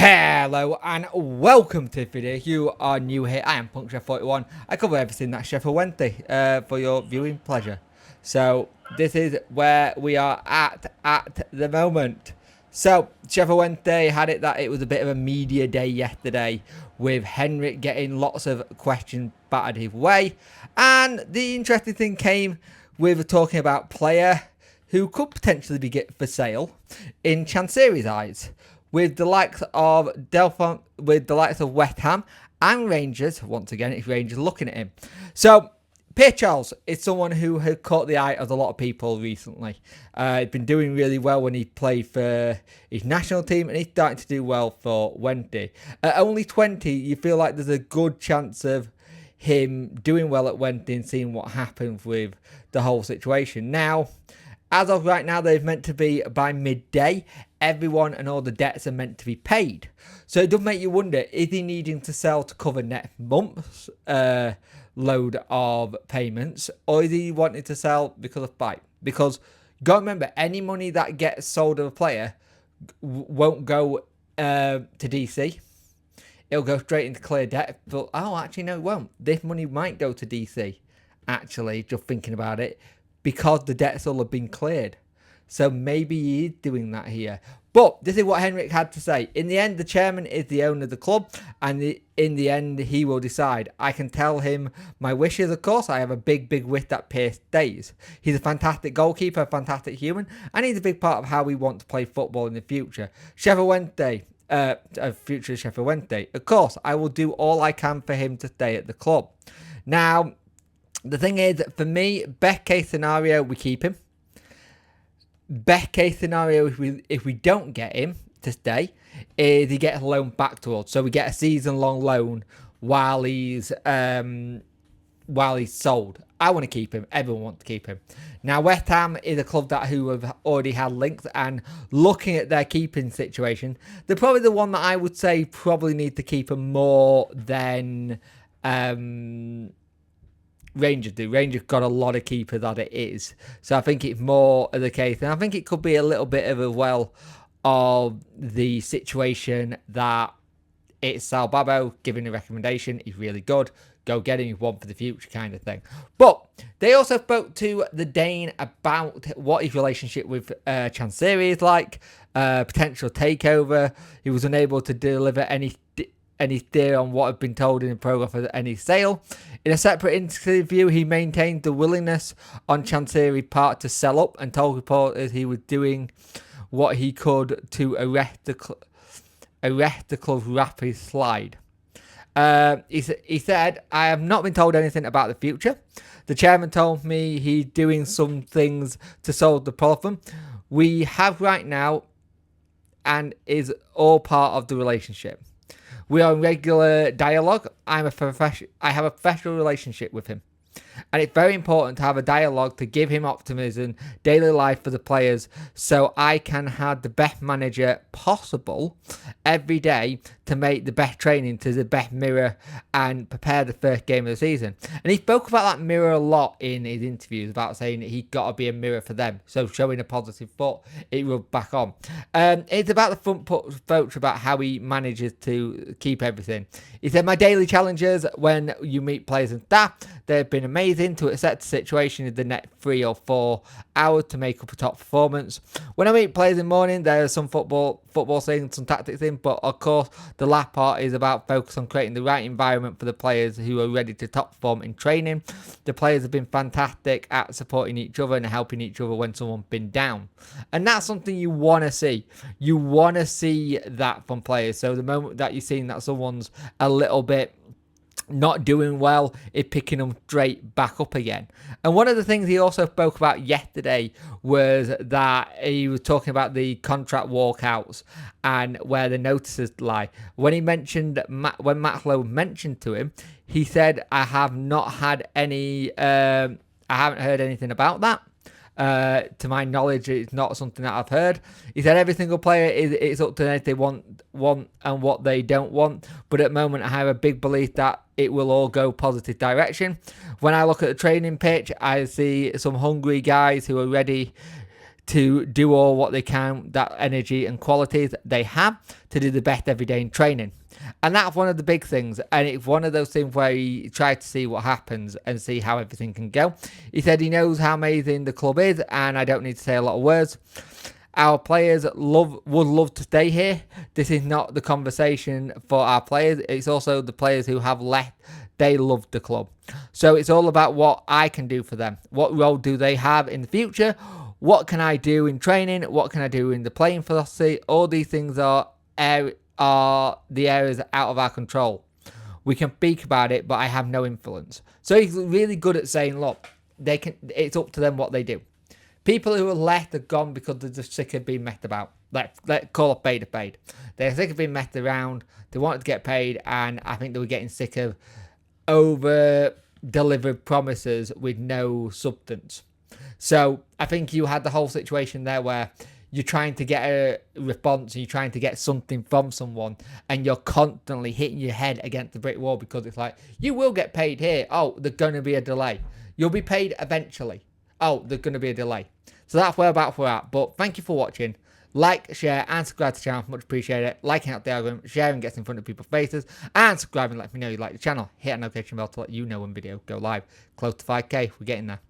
Hello and welcome to the video. If you are new here, I am PunkChef41. I cover everything that's Sheffield Wednesday for your viewing pleasure. So this is where we are at the moment. So Sheffield Wednesday had it that it was a bit of a media day yesterday, with Henrik getting lots of questions battered his way, and the interesting thing came with talking about player who could potentially be for sale in Chansiri's eyes, with the likes of West Ham and Rangers. Once again, it's Rangers looking at him. So Pierre Charles is someone who had caught the eye of a lot of people recently. He's been doing really well when he played for his national team, and he's starting to do well for Wednesday. At only 20, you feel like there's a good chance of him doing well at Wednesday and seeing what happens with the whole situation. Now, as of right now, they're meant to be by midday. Everyone and all the debts are meant to be paid. So it does make you wonder, is he needing to sell to cover next month's load of payments? Or is he wanting to sell because of fight? Because, got to remember, any money that gets sold of a player won't go to DC. It'll go straight into clear debt. But, actually, no, it won't. This money might go to DC, actually, just thinking about it, because the debts will have been cleared. So maybe he is doing that here. But this is what Henrik had to say. In the end, the chairman is the owner of the club, and in the end, he will decide. I can tell him my wishes, of course. I have a big wish that Pierce stays. He's a fantastic goalkeeper, a fantastic human, and he's a big part of how we want to play football in the future. Sheffield Wednesday, future Sheffield Wednesday. Of course, I will do all I can for him to stay at the club. Now, the thing is, for me, best case scenario, we keep him. Best case scenario, if we don't get him to stay, is he gets a loan back to us. So we get a season-long loan while he's sold. I want to keep him. Everyone wants to keep him. Now, West Ham is a club who have already had links, and looking at their keeping situation, they're probably the one that I would say probably need to keep him more than Rangers do. Rangers got a lot of keepers as it is. So I think it's more of the case. And I think it could be a little bit of the situation that it's Sal Babbo giving a recommendation. He's really good. Go get him. He's one for the future kind of thing. But they also spoke to the Dane about what his relationship with Chansiri is like. Potential takeover. He was unable to deliver any theory on what had been told in the programme for any sale. In a separate interview, he maintained the willingness on Chansiri's part to sell up and told reporters he was doing what he could to arrest the club's rapid slide. He said, I have not been told anything about the future. The chairman told me he's doing some things to solve the problem we have right now, and is all part of the relationship. We are in regular dialogue. I have a professional relationship with him. And it's very important to have a dialogue to give him optimism, daily life for the players, so I can have the best manager possible every day to make the best training to the best mirror and prepare the first game of the season. And he spoke about that mirror a lot in his interviews, about saying that he got to be a mirror for them. So showing a positive foot, it rubbed back on. It's about the front approach, about how he manages to keep everything. He said, my daily challenges when you meet players and staff, they've been amazing to accept the situation in the next 3 or 4 hours to make up a top performance. When I meet players in the morning, there's some football things, some tactics in, but of course the last part is about focus on creating the right environment for the players who are ready to top perform in training. The players have been fantastic at supporting each other and helping each other when someone's been down. And that's something you want to see. You want to see that from players. So the moment that you're seeing that someone's a little bit not doing well, is picking them straight back up again. And one of the things he also spoke about yesterday was that he was talking about the contract walkouts and where the notices lie. When he mentioned, when Matt Lowe mentioned to him, he said, I haven't heard anything about that. To my knowledge, it's not something that I've heard. He said every single player it's up to them if they want and what they don't want. But at the moment, I have a big belief that it will all go positive direction. When I look at the training pitch, I see some hungry guys who are ready to do all what they can, that energy and qualities they have to do the best every day in training. And that's one of the big things. And it's one of those things where he tried to see what happens and see how everything can go. He said he knows how amazing the club is, and I don't need to say a lot of words. Our players would love to stay here. This is not the conversation for our players. It's also the players who have left. They love the club. So it's all about what I can do for them. What role do they have in the future? What can I do in training? What can I do in the playing philosophy? All these things are the areas out of our control. We can speak about it, but I have no influence. So he's really good at saying, look, it's up to them what they do. People who are left are gone because they're just sick of being messed about. Let's call up paid. They're sick of being messed around. They wanted to get paid, and I think they were getting sick of over-delivered promises with no substance. So I think you had the whole situation there where you're trying to get a response and you're trying to get something from someone, and you're constantly hitting your head against the brick wall because it's like, you will get paid here. Oh, there's going to be a delay. You'll be paid eventually. Oh, there's going to be a delay. So that's whereabouts we're at. But thank you for watching. Like, share, and subscribe to the channel. Much appreciate it. Liking out the algorithm, sharing gets in front of people's faces, and subscribing lets me know you like the channel. Hit that notification bell to let you know when video go live. Close to 5k, we're getting there.